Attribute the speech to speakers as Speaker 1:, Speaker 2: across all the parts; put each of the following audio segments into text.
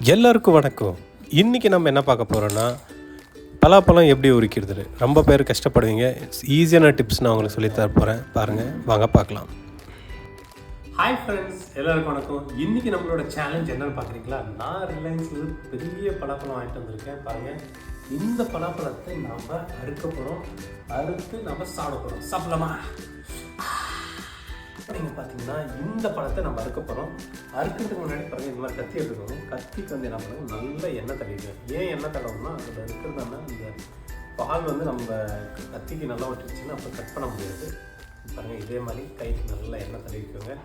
Speaker 1: எல்லாருக்கும் வணக்கம். இன்றைக்கி நம்ம என்ன பார்க்க போகிறோன்னா, பலாப்பழம் எப்படி உரிக்கிறது. ரொம்ப பேர் கஷ்டப்படுவீங்க. ஈஸியான டிப்ஸ் நான் உங்களுக்கு சொல்லி தர போகிறேன். பாருங்கள், வாங்க பார்க்கலாம். ஹாய் ஃப்ரெண்ட்ஸ், எல்லாருக்கும் வணக்கம். இன்றைக்கி நம்மளோட சேலஞ்ச் என்னென்னு பார்க்குறீங்களா? நான் ரிலையன்ஸில் பெரிய பலாப்பழம் வாங்கிட்டு வந்திருக்கேன். பாருங்கள், இந்த பலாப்பழத்தை நாம் அறுக்க போகிறோம். அறுத்து நம்ம சாப்பிட போகிறோம். சாப்பிடலாமா? நீங்கள் பார்த்தீங்கன்னா இந்த பழத்தை நம்ம அறுக்க போகிறோம். அறுக்கிறதுக்கு முன்னாடி பாருங்கள், இந்த மாதிரி கத்தி எடுத்துக்கணும். கத்திக்கு வந்து என்ன பண்ணுவோம், நல்ல எண்ணெய் தடவிக்கணும். ஏன் எண்ணெய் தடவும்னா, அதில் இருக்கிறதுனா இந்த பால் வந்து நம்ம கத்திக்கு நல்லா ஒட்டிடுச்சுன்னா அப்போ கட் பண்ண முடியாது. பாருங்கள், இதே மாதிரி கைக்கு நல்லா எண்ணெய் தடவிக்கோங்க.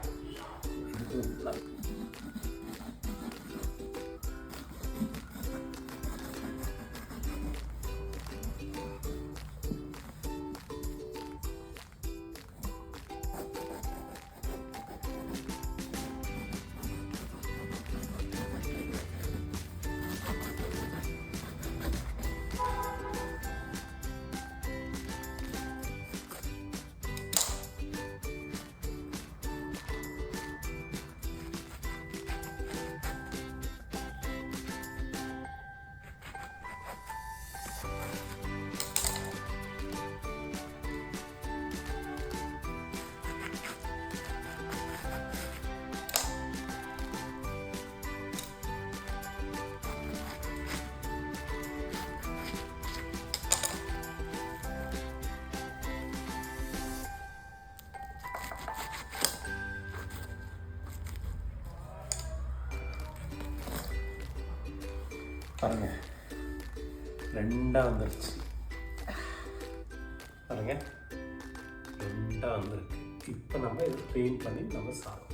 Speaker 1: பாருங்க, ரெண்டாக வந்துருச்சு. பாருங்க, ரெண்டாக வந்துருக்கு. இப்போ நம்ம இதை க்ளீன் பண்ணி நம்ம சாப்பிடுவோம்.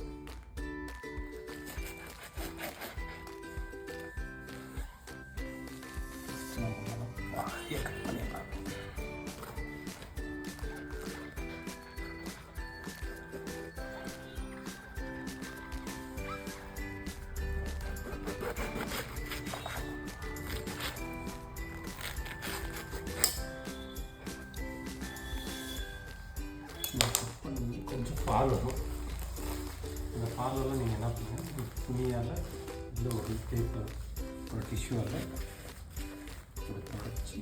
Speaker 1: கட் பண்ணிடலாம். கொஞ்சம் பால் வரும். இந்த பாலெல்லாம் நீங்கள் என்ன பண்ணுங்கள், துணியால் இல்லை ஒரு பேப்பர், ஒரு டிஷ்யூவால் ஒரு தொடச்சி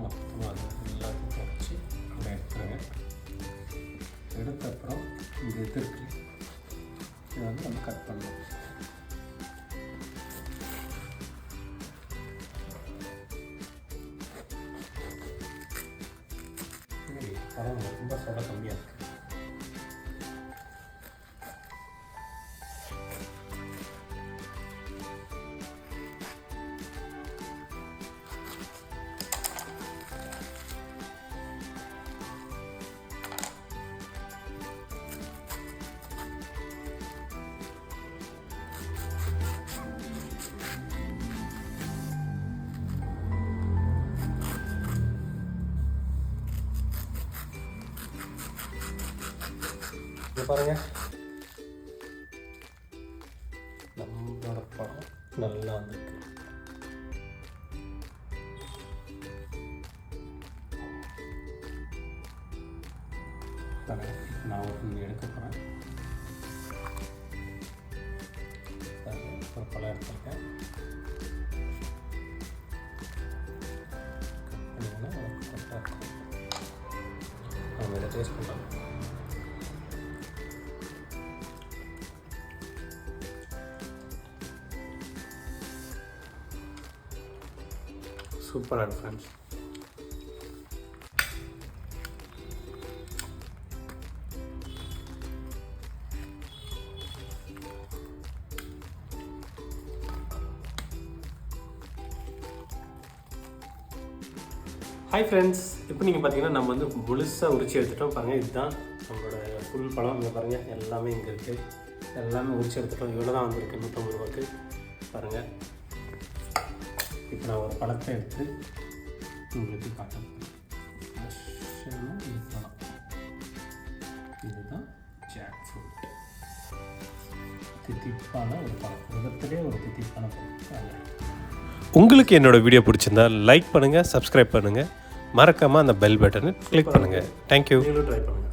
Speaker 1: மொத்தமாக அதை எல்லாத்தையும் தொடச்சி அதை எடுத்துருங்க. எடுத்த அப்புறம் இந்த இது இருக்குது, இதை வந்து நம்ம கட் பண்ணணும். ரொம்ப சொல்ல கம்மியாக இருக்குது. பாருங்க, நம்மளோட பழம் நல்லா வந்துருக்கு. நான் ஒரு எடுக்க போகிறேன். ஒரு பழம் எடுத்துருக்கேன். கரெக்டாக இருக்கும். நம்ம இதை டேஸ்ட் பண்ணலாம். சூப்பராக இருக்கு ஃப்ரெண்ட்ஸ். ஹாய் ஃப்ரெண்ட்ஸ், இப்போ நீங்கள் பார்த்தீங்கன்னா நம்ம வந்து முழுசாக உரிச்சு எடுத்துட்டோம். பாருங்கள், இதுதான் நம்மளோட ஃபுல் பழம். இங்கே பாருங்கள், எல்லாமே இங்கே இருக்குது. எல்லாமே உரிச்சு எடுத்துட்டோம். இவ்வளோ தான் வந்துருக்கு, 150 ரூபாய்க்கு. பாருங்கள், இப்போ நான் ஒரு பழத்தை எடுத்து உங்களுக்கு காட்டுறேன். இது பழம், இதுதான் ஜாக் ஃப்ரூட். தித்திப்பான ஒரு பழம், உலகத்திலே ஒரு தித்திப்பான பழம். உங்களுக்கு என்னோடய வீடியோ பிடிச்சிருந்தா லைக் பண்ணுங்கள், சப்ஸ்கிரைப் பண்ணுங்கள், மறக்காமல் அந்த பெல் பட்டனை கிளிக் பண்ணுங்கள். தேங்க்யூ. ட்ரை பண்ணுங்கள்.